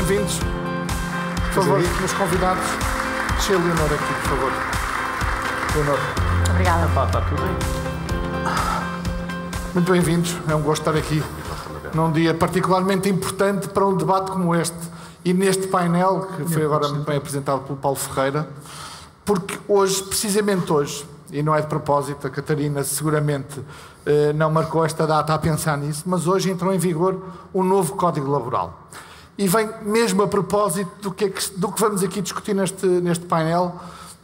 bem-vindos. Por favor, meus convidados. Deixa a Leonor aqui, por favor. Leonor. Obrigada. Está tudo bem? Muito bem-vindos. É um gosto estar aqui num dia particularmente importante para um debate como este. E neste painel, que foi agora muito bem apresentado pelo Paulo Ferreira, porque hoje, precisamente hoje, e não é de propósito, a Catarina seguramente não marcou esta data a pensar nisso, mas hoje entrou em vigor um novo Código Laboral. E vem mesmo a propósito do que vamos aqui discutir neste painel,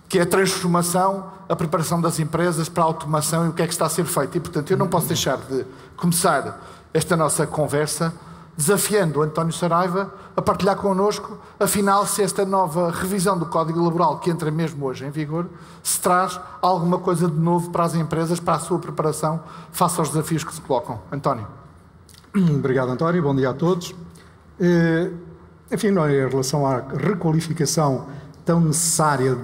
que é a transformação, a preparação das empresas para a automação e o que é que está a ser feito. E, portanto, eu não posso deixar de começar esta nossa conversa desafiando o António Saraiva a partilhar connosco, afinal, se esta nova revisão do Código Laboral, que entra mesmo hoje em vigor, se traz alguma coisa de novo para as empresas, para a sua preparação, face aos desafios que se colocam. António. Obrigado, António. Bom dia a todos. Enfim, em relação à requalificação tão necessária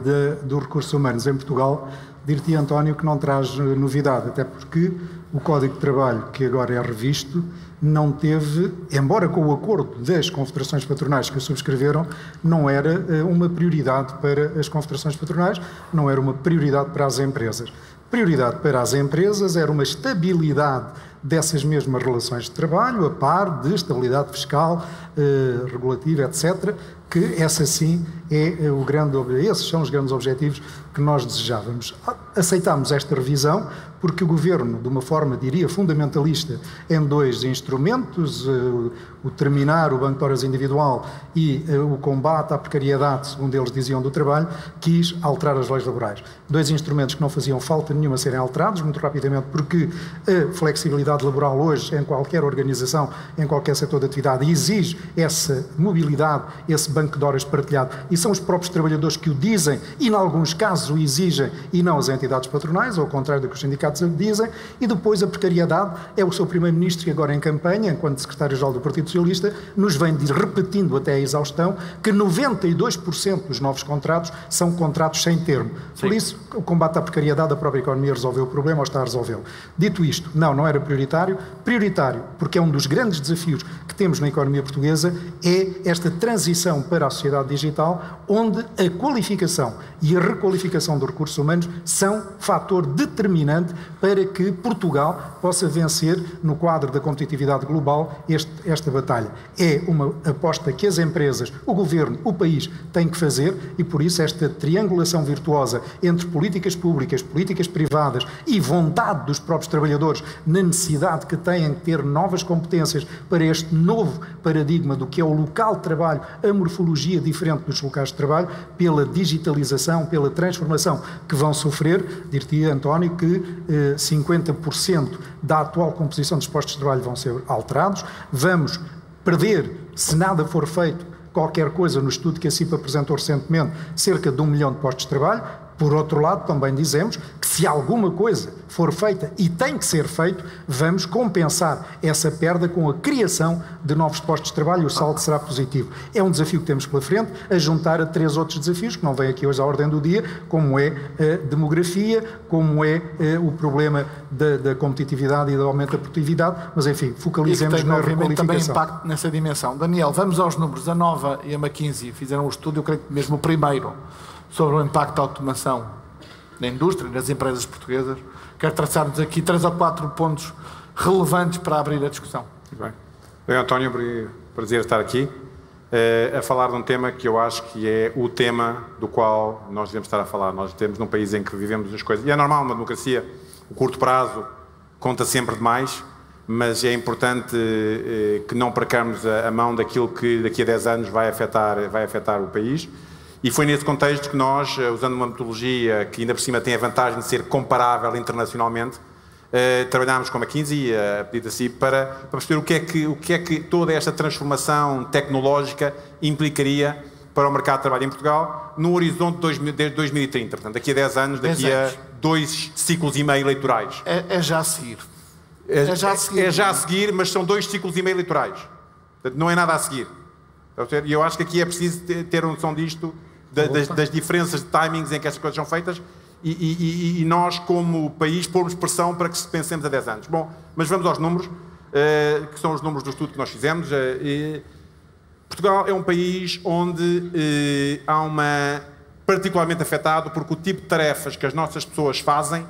dos recursos humanos em Portugal, dir-te, António, que não traz novidade, até porque o Código de Trabalho, que agora é revisto, não teve, embora com o acordo das confederações patronais que o subscreveram, não era uma prioridade para as confederações patronais, não era uma prioridade para as empresas. Prioridade para as empresas era uma estabilidade dessas mesmas relações de trabalho, a par de estabilidade fiscal, regulativa, etc., que essa sim é o esses são os grandes objetivos que nós desejávamos. Aceitámos esta revisão porque o Governo, de uma forma, diria, fundamentalista, em dois instrumentos, o terminar o banco de horas individual e o combate à precariedade, segundo eles diziam, do trabalho, quis alterar as leis laborais. Dois instrumentos que não faziam falta nenhuma serem alterados, muito rapidamente, porque a flexibilidade laboral hoje, em qualquer organização, em qualquer setor de atividade, exige essa mobilidade, esse banco de horas partilhado, e são os próprios trabalhadores que o dizem e, em alguns casos, o exigem, e não as entidades patronais, ao contrário do que os sindicatos dizem. E depois a precariedade é o seu primeiro-ministro que agora em campanha, enquanto secretário-geral do Partido Socialista, nos vem repetindo até a exaustão que 92% dos novos contratos são contratos sem termo. Sim. Por isso, o combate à precariedade, a própria economia resolveu o problema ou está a resolvê-lo. Dito isto, não era prioritário. Prioritário, porque é um dos grandes desafios que temos na economia portuguesa, é esta transição para a sociedade digital, onde a qualificação e a requalificação dos recursos humanos são fator determinante para que Portugal possa vencer, no quadro da competitividade global, esta batalha. É uma aposta que as empresas, o Governo, o país têm que fazer, e por isso esta triangulação virtuosa entre políticas públicas, políticas privadas e vontade dos próprios trabalhadores na necessidade que têm de ter novas competências para este novo paradigma do que é o local de trabalho, a morfologia diferente dos locais de trabalho, pela digitalização, pela transformação que vão sofrer. Dir-te, António, que 50% da atual composição dos postos de trabalho vão ser alterados. Vamos perder, se nada for feito, qualquer coisa no estudo que a CIP apresentou recentemente, cerca de 1 milhão de postos de trabalho. Por outro lado, também dizemos que se alguma coisa for feita, e tem que ser feito, vamos compensar essa perda com a criação de novos postos de trabalho e o saldo será positivo. É um desafio que temos pela frente, a juntar a 3 outros desafios, que não vêm aqui hoje à ordem do dia, como é a demografia, como é o problema da competitividade e do aumento da produtividade, mas enfim, focalizemos na requalificação. Também impacto nessa dimensão. Daniel, vamos aos números. A Nova e a McKinsey fizeram um estudo, eu creio que mesmo o primeiro, sobre o impacto da automação na indústria e nas empresas portuguesas. Quero traçar-nos aqui 3 ou 4 pontos relevantes para abrir a discussão. Muito bem. António, prazer estar aqui a falar de um tema que eu acho que é o tema do qual nós devemos estar a falar. Nós temos num país em que vivemos as coisas, e é normal, uma democracia, o curto prazo conta sempre demais, mas é importante que não percamos a mão daquilo que daqui a 10 anos vai afetar o país. E foi nesse contexto que nós, usando uma metodologia que ainda por cima tem a vantagem de ser comparável internacionalmente, trabalhámos com a McKinsey, a pedido da CIP, para perceber o que é que toda esta transformação tecnológica implicaria para o mercado de trabalho em Portugal no horizonte de 2030. Portanto, daqui a 10 anos, daqui a 2 ciclos e meio eleitorais. É já a seguir. É já a seguir, mas são 2 ciclos e meio eleitorais. Portanto, não é nada a seguir. E eu acho que aqui é preciso ter noção disto, das diferenças de timings em que estas coisas são feitas, e nós, como país, pormos pressão para que pensemos a 10 anos. Bom, mas vamos aos números, que são os números do estudo que nós fizemos. Portugal é um país onde há uma particularmente afetado porque o tipo de tarefas que as nossas pessoas fazem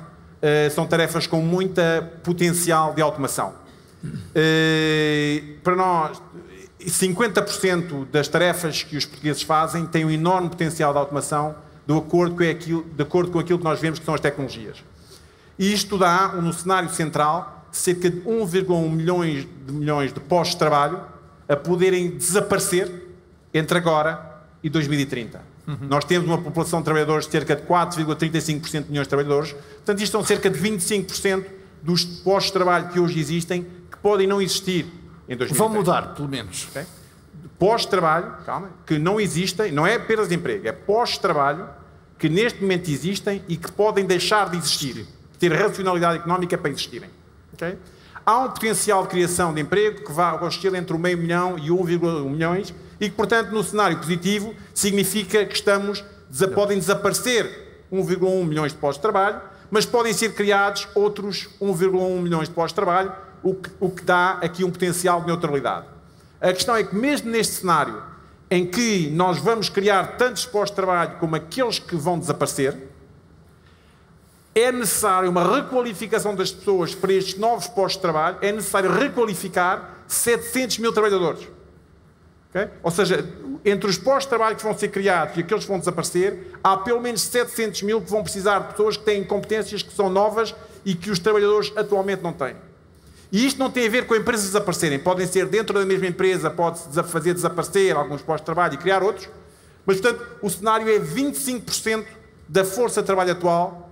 são tarefas com muita potencial de automação. Para nós, 50% das tarefas que os portugueses fazem têm um enorme potencial de automação de acordo com aquilo que nós vemos que são as tecnologias. E isto dá, no cenário central, cerca de 1,1 milhões de postos de trabalho a poderem desaparecer entre agora e 2030. Nós temos uma população de trabalhadores de cerca de 4,35% de milhões de trabalhadores, portanto isto são cerca de 25% dos postos de trabalho que hoje existem que podem não existir em 2030. Vão mudar, pelo menos. Okay? Postos de trabalho, calma, que não existem, não é perdas de emprego, é postos de trabalho que neste momento existem e que podem deixar de existir, ter racionalidade económica para existirem. Okay? Há um potencial de criação de emprego que oscila entre 0,5 milhão e 1,1 milhões e que, portanto, no cenário positivo, significa que podem desaparecer 1,1 milhões de postos de trabalho, mas podem ser criados outros 1,1 milhões de postos de trabalho, o que dá aqui um potencial de neutralidade. A questão é que, mesmo neste cenário, em que nós vamos criar tantos postos de trabalho como aqueles que vão desaparecer, é necessário uma requalificação das pessoas para estes novos postos de trabalho, é necessário requalificar 700 mil trabalhadores. Okay? Ou seja, entre os postos de trabalho que vão ser criados e aqueles que vão desaparecer, há pelo menos 700 mil que vão precisar de pessoas que têm competências que são novas e que os trabalhadores atualmente não têm. E isto não tem a ver com empresas desaparecerem. Podem ser dentro da mesma empresa, pode-se fazer desaparecer alguns postos de trabalho e criar outros, mas, portanto, o cenário é 25% da força de trabalho atual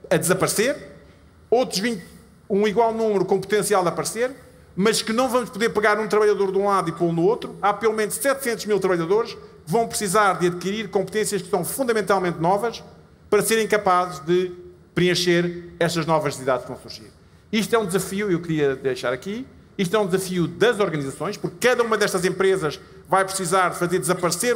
a desaparecer, outros 20, um igual número com potencial de aparecer, mas que não vamos poder pegar um trabalhador de um lado e pô-lo no outro. Há pelo menos 700 mil trabalhadores que vão precisar de adquirir competências que são fundamentalmente novas para serem capazes de preencher estas novas necessidades que vão surgir. Isto é um desafio, eu queria deixar aqui, isto é um desafio das organizações, porque cada uma destas empresas vai precisar de fazer desaparecer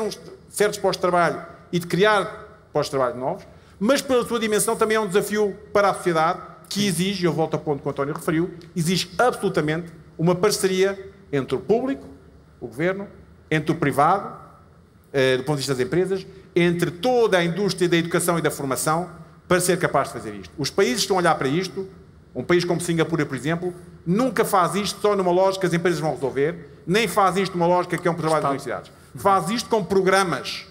certos postos de trabalho e de criar postos de trabalho novos, mas pela sua dimensão também é um desafio para a sociedade que exige, eu volto ao ponto que o António referiu, exige absolutamente uma parceria entre o público, o governo, entre o privado, do ponto de vista das empresas, entre toda a indústria da educação e da formação, para ser capaz de fazer isto. Os países estão a olhar para isto, um país como Singapura, por exemplo, nunca faz isto só numa lógica que as empresas vão resolver, nem faz isto numa lógica que é um trabalho das universidades. Faz isto com programas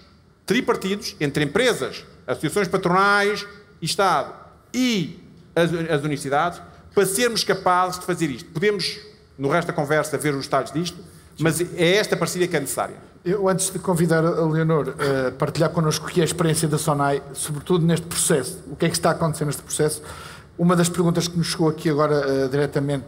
tripartidos entre empresas, associações patronais, Estado e as universidades, para sermos capazes de fazer isto. Podemos, no resto da conversa, ver os detalhes disto, mas é esta parceria que é necessária. Eu, antes de convidar a Leonor a partilhar connosco o que é a experiência da SONAI, sobretudo neste processo, o que é que está a acontecer neste processo, uma das perguntas que nos chegou aqui agora diretamente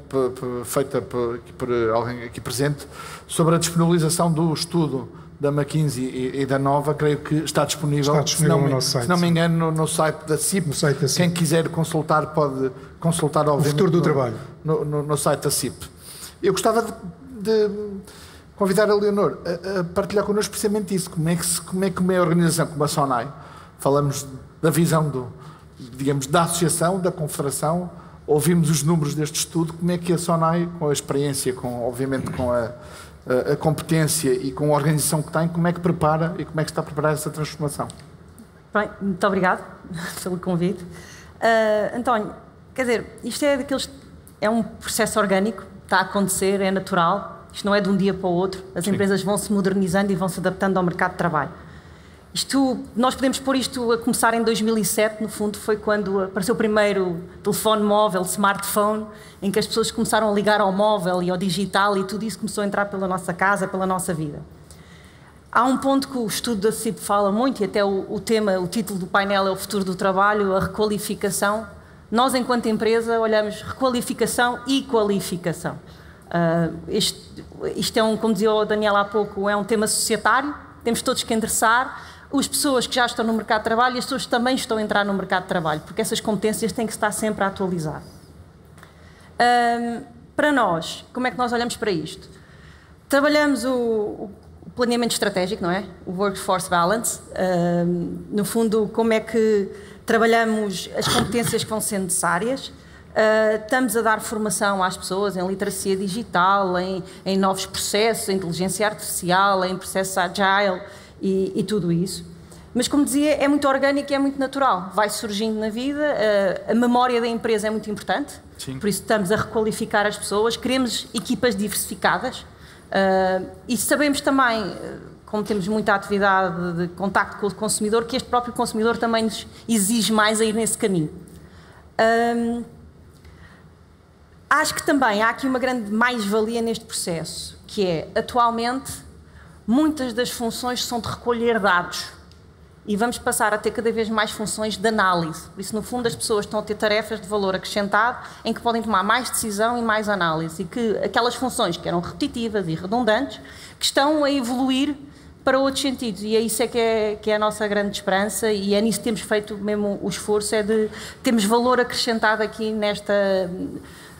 feita por alguém aqui presente, sobre a disponibilização do estudo da McKinsey e da Nova, creio que está disponível no nosso site. Se não me engano, no site da CIP. Quem quiser consultar pode consultar, obviamente, o futuro do trabalho no site da CIP. Eu gostava de convidar a Leonor a partilhar connosco precisamente isso. Como é que uma organização como a SONAI, falamos da visão digamos, da associação, da confederação, ouvimos os números deste estudo, como é que a SONAI, com a experiência, obviamente com a competência e com a organização que tem, como é que prepara e como é que está a preparar essa transformação? Bem, muito obrigado pelo convite. António, quer dizer, isto é um processo orgânico, está a acontecer, é natural, isto não é de um dia para o outro, as empresas vão se modernizando e vão se adaptando ao mercado de trabalho. Nós podemos pôr isto a começar em 2007, no fundo, foi quando apareceu o primeiro telefone móvel, smartphone, em que as pessoas começaram a ligar ao móvel e ao digital e tudo isso começou a entrar pela nossa casa, pela nossa vida. Há um ponto que o estudo da CIP fala muito, e até o título do painel é o futuro do trabalho, a requalificação. Nós, enquanto empresa, olhamos requalificação e qualificação. Isto é como dizia o Daniel há pouco, é um tema societário, temos todos que endereçar. As pessoas que já estão no mercado de trabalho e as pessoas que também estão a entrar no mercado de trabalho, porque essas competências têm que estar sempre a atualizar. Para nós, como é que nós olhamos para isto? Trabalhamos o planeamento estratégico, não é? O workforce balance. No fundo, como é que trabalhamos as competências que vão ser necessárias. Estamos a dar formação às pessoas em literacia digital, em novos processos, em inteligência artificial, em processos agile e tudo isso. Mas, como dizia, é muito orgânico e é muito natural. Vai surgindo na vida, a memória da empresa é muito importante, Sim. Por isso estamos a requalificar as pessoas, queremos equipas diversificadas e sabemos também, como temos muita atividade de contacto com o consumidor, que este próprio consumidor também nos exige mais a ir nesse caminho. Acho que também há aqui uma grande mais-valia neste processo, que é, atualmente, muitas das funções são de recolher dados e vamos passar a ter cada vez mais funções de análise. Por isso, no fundo, as pessoas estão a ter tarefas de valor acrescentado em que podem tomar mais decisão e mais análise e que aquelas funções que eram repetitivas e redundantes que estão a evoluir para outros sentidos, e é isso que é a nossa grande esperança, e é nisso que temos feito mesmo o esforço, é de termos valor acrescentado aqui nesta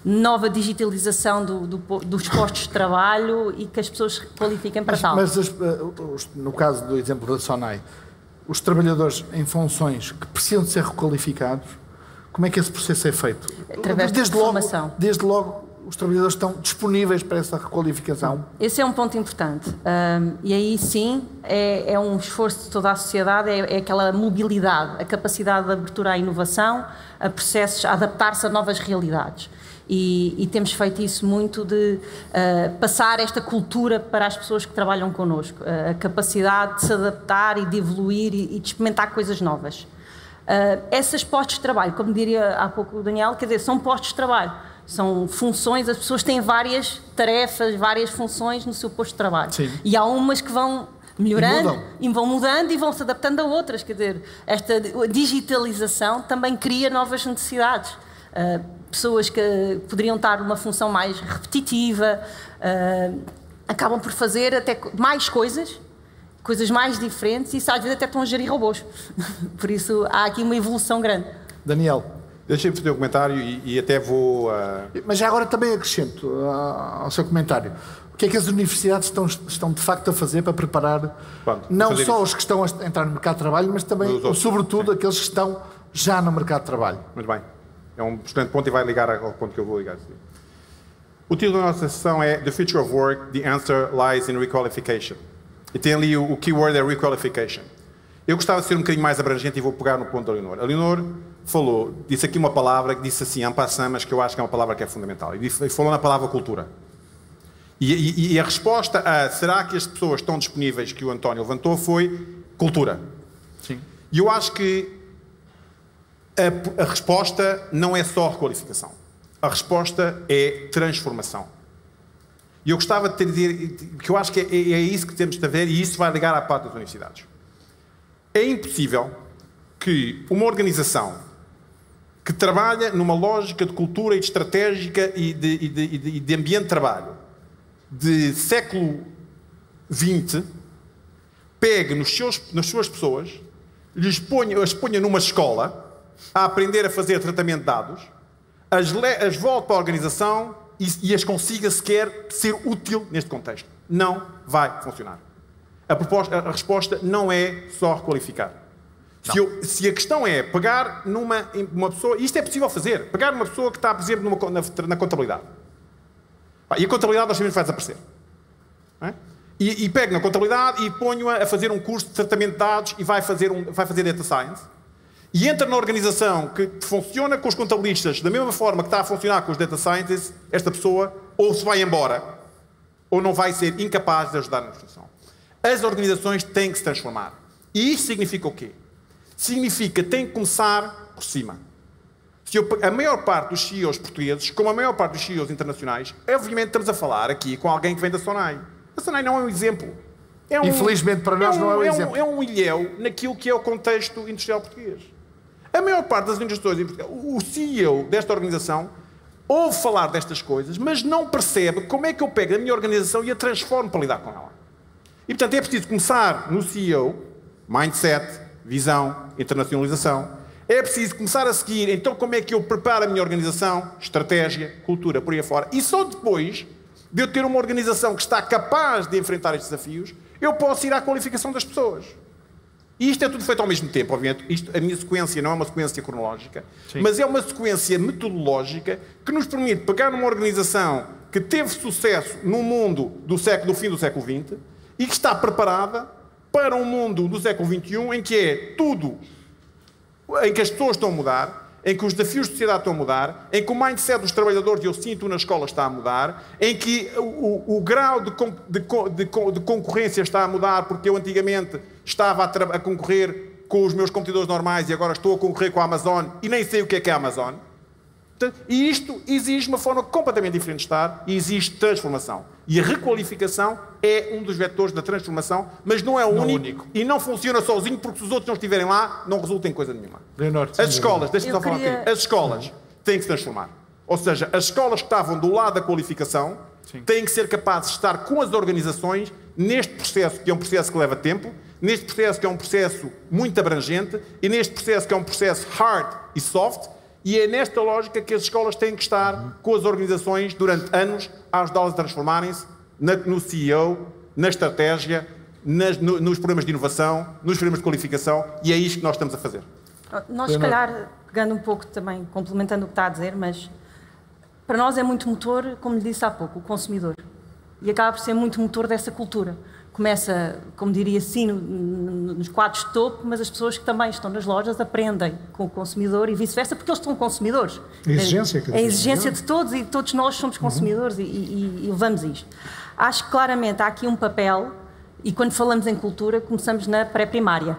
nova digitalização dos postos de trabalho e que as pessoas se qualifiquem para tal. Mas no caso do exemplo da Sonai, os trabalhadores em funções que precisam de ser requalificados, como é que esse processo é feito? Através de formação. Desde logo, os trabalhadores estão disponíveis para essa requalificação? Esse é um ponto importante. E aí sim, é um esforço de toda a sociedade, é aquela mobilidade, a capacidade de abertura à inovação, a processos, a adaptar-se a novas realidades. E temos feito isso muito de passar esta cultura para as pessoas que trabalham connosco, a capacidade de se adaptar e de evoluir e de experimentar coisas novas. Essas postos de trabalho, como diria há pouco o Daniel, quer dizer, são postos de trabalho, são funções, as pessoas têm várias tarefas, várias funções no seu posto de trabalho. Sim. E há umas que vão melhorando e vão mudando e vão se adaptando a outras, quer dizer, esta digitalização também cria novas necessidades. Pessoas que poderiam estar numa função mais repetitiva acabam por fazer até mais coisas mais diferentes e isso às vezes até estão a gerir robôs. Por isso há aqui uma evolução grande. Daniel. Deixem-me fazer um comentário e até vou... Mas já agora também acrescento ao seu comentário. O que é que as universidades estão de facto a fazer para preparar não só os que estão a entrar no mercado de trabalho, mas também, sobretudo, aqueles que estão já no mercado de trabalho? Muito bem. É um excelente ponto e vai ligar ao ponto que eu vou ligar. O título da nossa sessão é The Future of Work, The Answer Lies in Requalification. E tem ali o keyword é requalification. Eu gostava de ser um bocadinho mais abrangente e vou pegar no ponto da Leonor. A Leonor disse aqui uma palavra que disse assim, en passant, mas que eu acho que é uma palavra que é fundamental. E falou na palavra cultura. E a resposta a será que as pessoas estão disponíveis que o António levantou foi cultura. Sim. E eu acho que a resposta não é só requalificação. A resposta é transformação. E eu gostava de dizer que eu acho que é isso que temos de ver e isso vai ligar à parte das universidades. É impossível que uma organização que trabalha numa lógica de cultura e de estratégica e de ambiente de trabalho de século XX pegue nas suas pessoas, as ponha numa escola a aprender a fazer tratamento de dados, as volte para a organização e as consiga sequer ser útil neste contexto. Não vai funcionar. A resposta não é só requalificar. Se a questão é pegar numa pessoa... Isto é possível fazer. Pegar numa pessoa que está, por exemplo, na contabilidade. E a contabilidade nós sabemos que vai desaparecer. Não é? E pego na contabilidade e ponho-a a fazer um curso de tratamento de dados e vai fazer data science. E entra na organização que funciona com os contabilistas da mesma forma que está a funcionar com os data scientists, esta pessoa ou se vai embora ou não vai ser incapaz de ajudar na organização. As organizações têm que se transformar. E isto significa o quê? Significa que tem que começar por cima. A maior parte dos CEOs portugueses, como a maior parte dos CEOs internacionais, obviamente estamos a falar aqui com alguém que vem da Sonai. A Sonai não é um exemplo. Infelizmente para nós não é um exemplo. É um ilhéu naquilo que é o contexto industrial português. A maior parte das indústrias em Portugal, o CEO desta organização ouve falar destas coisas, mas não percebe como é que eu pego a minha organização e a transformo para lidar com ela. E, portanto, é preciso começar no CEO, mindset, visão, internacionalização. É preciso começar a seguir, então, como é que eu preparo a minha organização, estratégia, cultura, por aí afora. E só depois de eu ter uma organização que está capaz de enfrentar estes desafios, eu posso ir à qualificação das pessoas. E isto é tudo feito ao mesmo tempo, obviamente. A minha sequência não é uma sequência cronológica, mas é uma sequência metodológica que nos permite pegar numa organização que teve sucesso no mundo do fim do século XX e que está preparada para um mundo do século XXI em que é tudo, em que as pessoas estão a mudar, em que os desafios de sociedade estão a mudar, em que o mindset dos trabalhadores, e eu sinto na escola, está a mudar, em que o grau de concorrência está a mudar, porque eu antigamente estava a concorrer com os meus competidores normais e agora estou a concorrer com a Amazon e nem sei o que é a Amazon. E isto exige uma forma completamente diferente de estar e exige transformação. E a requalificação é um dos vetores da transformação, mas não é o único e não funciona sozinho, porque se os outros não estiverem lá, não resulta em coisa nenhuma. As escolas, deixa-me só falar aqui, as escolas têm que se transformar. Ou seja, as escolas que estavam do lado da qualificação têm que ser capazes de estar com as organizações neste processo, que é um processo que leva tempo, neste processo que é um processo muito abrangente e neste processo que é um processo hard e soft. E é nesta lógica que as escolas têm que estar com as organizações durante anos a ajudá-las a transformarem-se no CEO, na estratégia, nos programas de inovação, nos programas de qualificação, e é isto que nós estamos a fazer. Nós, se calhar, pegando um pouco também, complementando o que está a dizer, mas para nós é muito motor, como lhe disse há pouco, o consumidor. E acaba por ser muito motor dessa cultura. Começa, como diria assim, nos quadros de topo, mas as pessoas que também estão nas lojas aprendem com o consumidor e vice-versa, porque eles são consumidores. A exigência. É a exigência de todos e todos nós somos consumidores e levamos isto. Acho que claramente há aqui um papel, e quando falamos em cultura, começamos na pré-primária.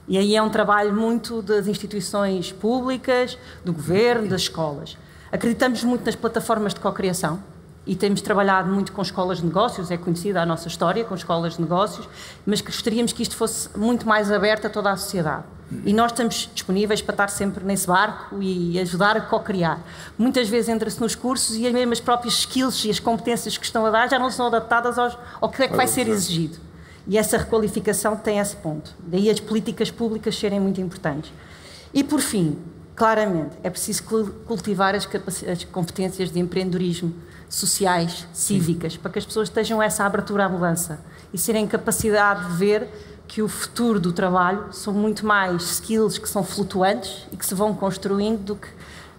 E aí é um trabalho muito das instituições públicas, do governo, das escolas. Acreditamos muito nas plataformas de cocriação. E temos trabalhado muito com escolas de negócios, é conhecida a nossa história com escolas de negócios, mas gostaríamos que isto fosse muito mais aberto a toda a sociedade. E nós estamos disponíveis para estar sempre nesse barco e ajudar a co-criar. Muitas vezes entra-se nos cursos e as mesmas próprias skills e as competências que estão a dar já não são adaptadas ao que é que vai ser exigido. E essa requalificação tem esse ponto. Daí as políticas públicas serem muito importantes. E por fim, claramente, é preciso cultivar as competências de empreendedorismo, sociais, cívicas, para que as pessoas tenham essa abertura à mudança e serem capacidade de ver que o futuro do trabalho são muito mais skills que são flutuantes e que se vão construindo do que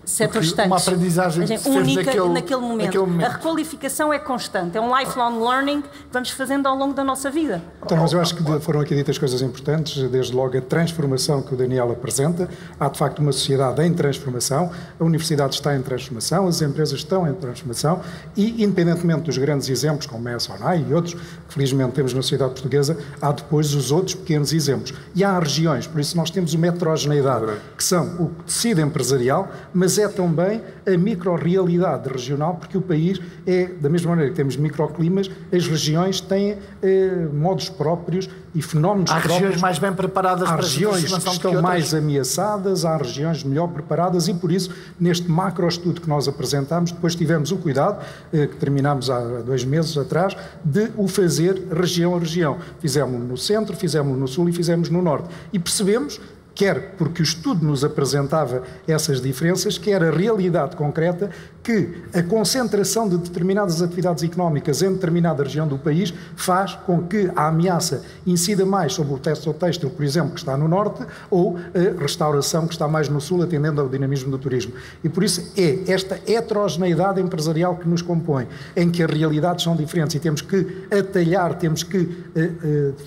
setores estanques. Uma aprendizagem única naquele momento. A requalificação é constante, é um lifelong learning que vamos fazendo ao longo da nossa vida. Então, mas eu acho que foram aqui ditas coisas importantes, desde logo a transformação que o Daniel apresenta. Há, de facto, uma sociedade em transformação, a universidade está em transformação, as empresas estão em transformação e, independentemente dos grandes exemplos, como a Sonai e outros, que felizmente temos na sociedade portuguesa, há depois os outros pequenos exemplos. E há regiões, por isso nós temos uma heterogeneidade, que são o tecido empresarial, mas é também a micro-realidade regional, porque o país é, da mesma maneira que temos microclimas, as regiões têm modos próprios e fenómenos próprios. Há regiões mais bem preparadas para a regiões que estão mais ameaçadas, há regiões melhor preparadas e, por isso, neste macro-estudo que nós apresentámos, depois tivemos o cuidado, que terminámos há 2 meses atrás, de o fazer região a região. Fizemos no centro, fizemos no sul e fizemos no norte. E percebemos, quer porque o estudo nos apresentava essas diferenças, quer a realidade concreta, que a concentração de determinadas atividades económicas em determinada região do país faz com que a ameaça incida mais sobre o têxtil, por exemplo, que está no norte, ou a restauração, que está mais no sul, atendendo ao dinamismo do turismo. E por isso é esta heterogeneidade empresarial que nos compõe, em que as realidades são diferentes e temos que atalhar, temos que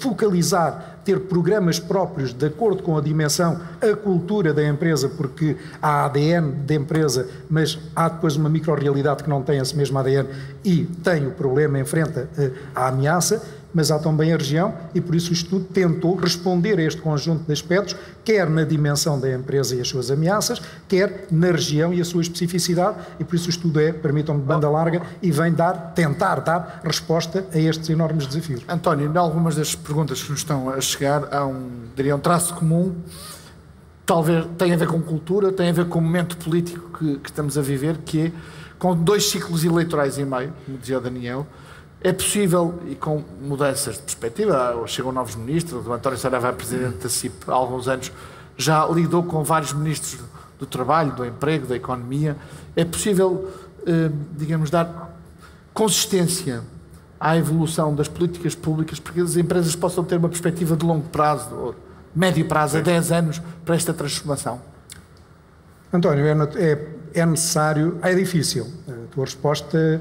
focalizar, ter programas próprios de acordo com a dimensão, a cultura da empresa, porque há ADN da empresa, mas há depois uma micro-realidade que não tem esse mesmo ADN e tem o problema, enfrenta a ameaça, mas há também a região e por isso o estudo tentou responder a este conjunto de aspectos, quer na dimensão da empresa e as suas ameaças, quer na região e a sua especificidade, e por isso o estudo é, permitam-me, de banda larga e vem tentar dar resposta a estes enormes desafios. António, em algumas das perguntas que nos estão a chegar, há diria um traço comum, talvez tenha a ver com cultura, tem a ver com o momento político que estamos a viver, que é, com 2 ciclos eleitorais em meio, como dizia o Daniel, é possível, e com mudanças de perspectiva, chegam novos ministros, o António Saraiva, presidente da CIP há alguns anos, já lidou com vários ministros do trabalho, do emprego, da economia, é possível, digamos, dar consistência à evolução das políticas públicas para que as empresas possam ter uma perspectiva de longo prazo, ou médio prazo, a 10 anos, para esta transformação? António, é necessário, é difícil. A tua resposta,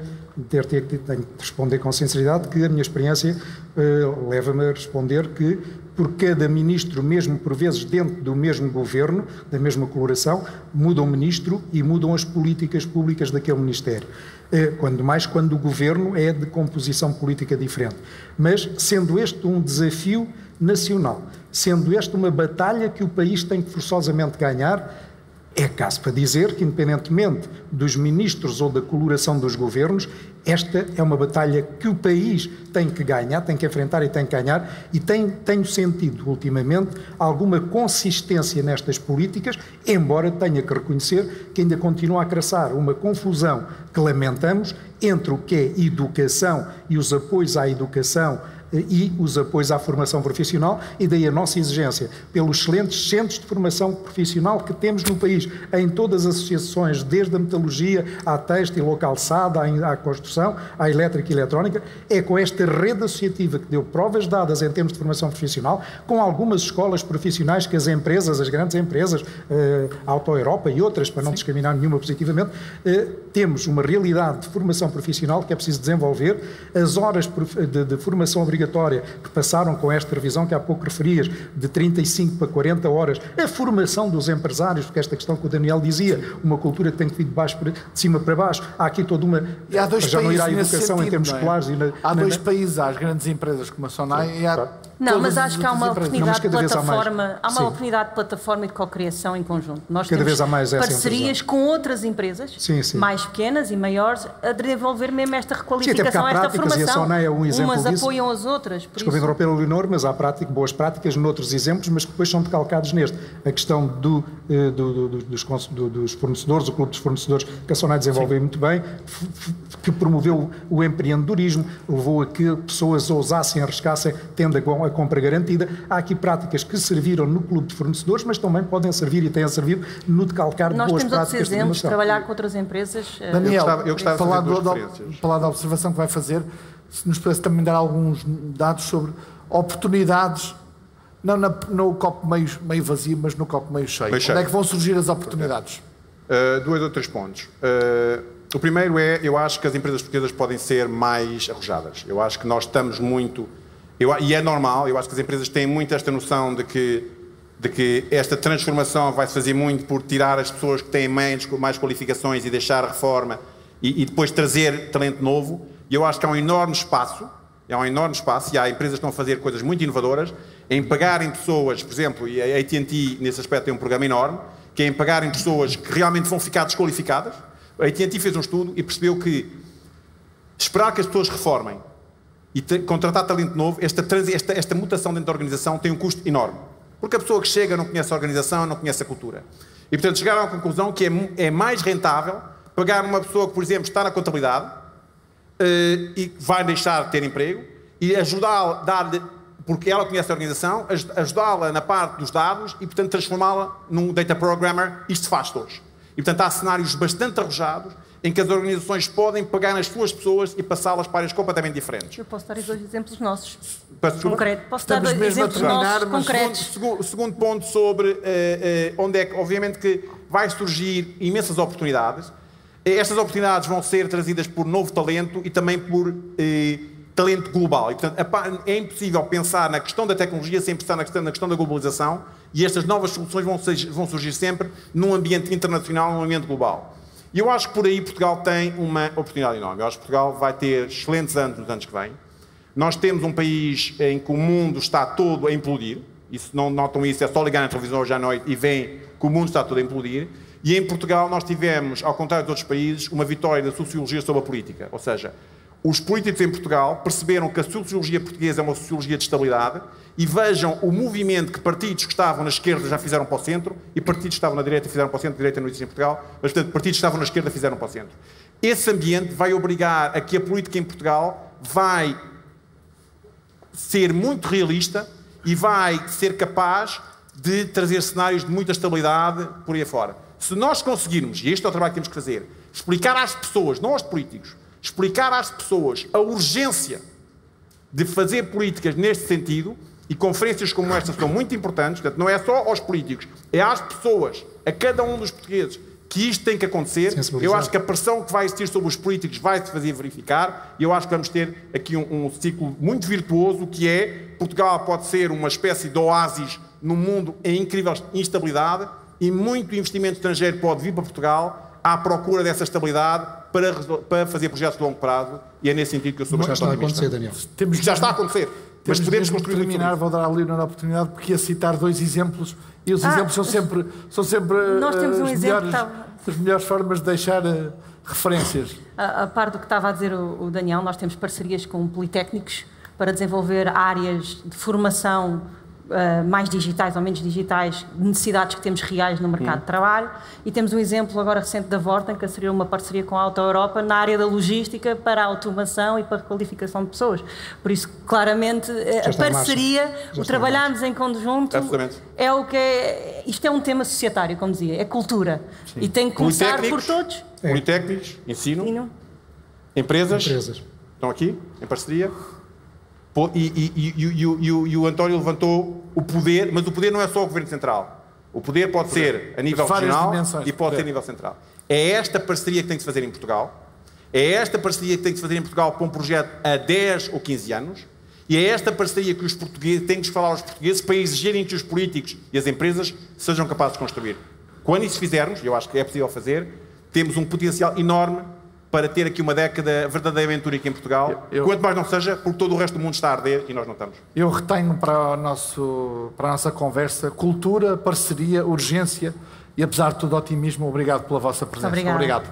tenho que responder com sinceridade, que a minha experiência leva-me a responder que por cada ministro, mesmo por vezes dentro do mesmo governo, da mesma coloração, muda um ministro e mudam as políticas públicas daquele ministério. Quando o governo é de composição política diferente. Mas, sendo este um desafio nacional, sendo esta uma batalha que o país tem que forçosamente ganhar, é caso para dizer que, independentemente dos ministros ou da coloração dos governos, esta é uma batalha que o país tem que ganhar, tem que enfrentar e tem que ganhar, e tenho sentido, ultimamente, alguma consistência nestas políticas, embora tenha que reconhecer que ainda continua a crescer uma confusão que lamentamos entre o que é educação e os apoios à educação e os apoios à formação profissional, e daí a nossa exigência pelos excelentes centros de formação profissional que temos no país, em todas as associações, desde a metalurgia à têxtil, à calçada, à construção, à elétrica e eletrónica. É com esta rede associativa que deu provas dadas em termos de formação profissional, com algumas escolas profissionais que as empresas, as grandes empresas, a Auto Europa e outras, para não discriminar nenhuma positivamente, temos uma realidade de formação profissional que é preciso desenvolver. As horas de formação obrigatória que passaram com esta revisão que há pouco referias, de 35 para 40 horas, a formação dos empresários, porque esta questão que o Daniel dizia, uma cultura que tem que vir de cima para baixo, há aqui toda uma... E há dois já não ir à educação sentido, em termos escolares. Há dois países, há as grandes empresas como a Sonai e há... Não, mas acho que há uma oportunidade de plataforma, há uma oportunidade de plataforma e de cocriação em conjunto. Nós cada temos vez há mais parcerias com outras empresas, mais pequenas e maiores, a desenvolver mesmo esta requalificação, esta formação. E a Sonai é um exemplo umas disso. Apoiam as outras. Desculpe interromper, Leonor, mas há boas práticas noutros exemplos, mas que depois são decalcados neste. A questão dos fornecedores, o clube dos fornecedores, que a Sonai desenvolveu muito bem, que promoveu o empreendedorismo, levou a que pessoas ousassem, arriscassem, tendo a compra garantida. Há aqui práticas que serviram no clube de fornecedores, mas também podem servir e têm servido no decalcar de boas práticas. Nós temos outros exemplos de trabalhar com outras empresas. Daniel, eu gostava de falar da observação que vai fazer, se nos pudesse também dar alguns dados sobre oportunidades, não no copo meio vazio, mas no copo meio cheio. Onde é que vão surgir as oportunidades? Dois ou três pontos. O primeiro eu acho que as empresas portuguesas podem ser mais arrojadas. Eu acho que nós estamos muito... e é normal, eu acho que as empresas têm muito esta noção de que esta transformação vai-se fazer muito por tirar as pessoas que têm mais qualificações e deixar a reforma e depois trazer talento novo. E eu acho que há um enorme espaço, e há empresas que estão a fazer coisas muito inovadoras, em pagarem pessoas, por exemplo, e a AT&T nesse aspecto tem um programa enorme, que é em pagarem pessoas que realmente vão ficar desqualificadas. A AT&T fez um estudo e percebeu que esperar que as pessoas reformem e contratar talento novo, esta mutação dentro da organização tem um custo enorme. Porque a pessoa que chega não conhece a organização, não conhece a cultura. E, portanto, chegaram à conclusão que é mais rentável pagar uma pessoa que, por exemplo, está na contabilidade e vai deixar de ter emprego e ajudá-la, porque ela conhece a organização, ajudá-la na parte dos dados e, portanto, transformá-la num data programmer. Isto se faz todos. E, portanto, há cenários bastante arrojados em que as organizações podem pegar nas suas pessoas e passá-las para áreas completamente diferentes. Eu posso dar dois exemplos nossos. Concretos. Posso dar dois exemplos nossos concretos. Segundo ponto sobre onde é que, obviamente, que vai surgir imensas oportunidades. Estas oportunidades vão ser trazidas por novo talento e também por talento global. E, portanto, é impossível pensar na questão da tecnologia sem pensar na questão da globalização, e estas novas soluções vão surgir sempre num ambiente internacional, num ambiente global. E eu acho que por aí Portugal tem uma oportunidade enorme. Eu acho que Portugal vai ter excelentes anos nos anos que vêm. Nós temos um país em que o mundo está todo a implodir. E se não notam isso, é só ligar na televisão hoje à noite e veem que o mundo está todo a implodir. E em Portugal nós tivemos, ao contrário de outros países, uma vitória da sociologia sobre a política. Ou seja, os políticos em Portugal perceberam que a sociologia portuguesa é uma sociologia de estabilidade, e vejam o movimento que partidos que estavam na esquerda já fizeram para o centro e partidos que estavam na direita fizeram para o centro. Direita não existe em Portugal, mas, portanto, partidos que estavam na esquerda fizeram para o centro. Esse ambiente vai obrigar a que a política em Portugal vai ser muito realista e vai ser capaz de trazer cenários de muita estabilidade por aí afora. Se nós conseguirmos, e este é o trabalho que temos que fazer, explicar às pessoas, não aos políticos, explicar às pessoas a urgência de fazer políticas neste sentido, E conferências como esta são muito importantes, portanto, não é só aos políticos, é às pessoas, a cada um dos portugueses, que isto tem que acontecer. Eu acho que a pressão que vai existir sobre os políticos vai se fazer verificar e eu acho que vamos ter aqui um ciclo muito virtuoso, que é Portugal pode ser uma espécie de oásis no mundo em incrível instabilidade e muito investimento estrangeiro pode vir para Portugal à procura dessa estabilidade para fazer projetos de longo prazo e é nesse sentido que eu sou bastante otimista. Já está a acontecer, Daniel. Já está a acontecer. Mas podemos construir muito sobre isso. Vou dar à Leonor a oportunidade porque ia citar 2 exemplos e os exemplos são sempre nós temos um exemplo, as melhores formas de deixar referências. A par do que estava a dizer o Daniel, nós temos parcerias com politécnicos para desenvolver áreas de formação mais digitais ou menos digitais, necessidades que temos reais no mercado de trabalho, e temos um exemplo agora recente da Vorten, que seria uma parceria com a Auto Europa na área da logística para a automação e para a requalificação de pessoas. Por isso, claramente, a parceria, o trabalharmos em conjunto, é o que é. Isto é um tema societário, como dizia, é cultura. Sim. E tem que começar por todos. Politécnicos, ensino. Empresas estão aqui, em parceria. E o António levantou o poder, mas o poder não é só o Governo Central. O poder pode ser a nível regional e pode ser a nível central. É esta parceria que tem que se fazer em Portugal. É esta parceria que tem que se fazer em Portugal para um projeto a 10 ou 15 anos. E é esta parceria que os portugueses têm que falar aos portugueses para exigirem que os políticos e as empresas sejam capazes de construir. Quando isso fizermos, e eu acho que é possível fazer, temos um potencial enorme para ter aqui uma década verdadeiramente única em Portugal, quanto mais não seja, porque todo o resto do mundo está a arder e nós não estamos. Eu retenho para a nossa conversa cultura, parceria, urgência e, apesar de tudo, otimismo. Obrigado pela vossa presença. Obrigado.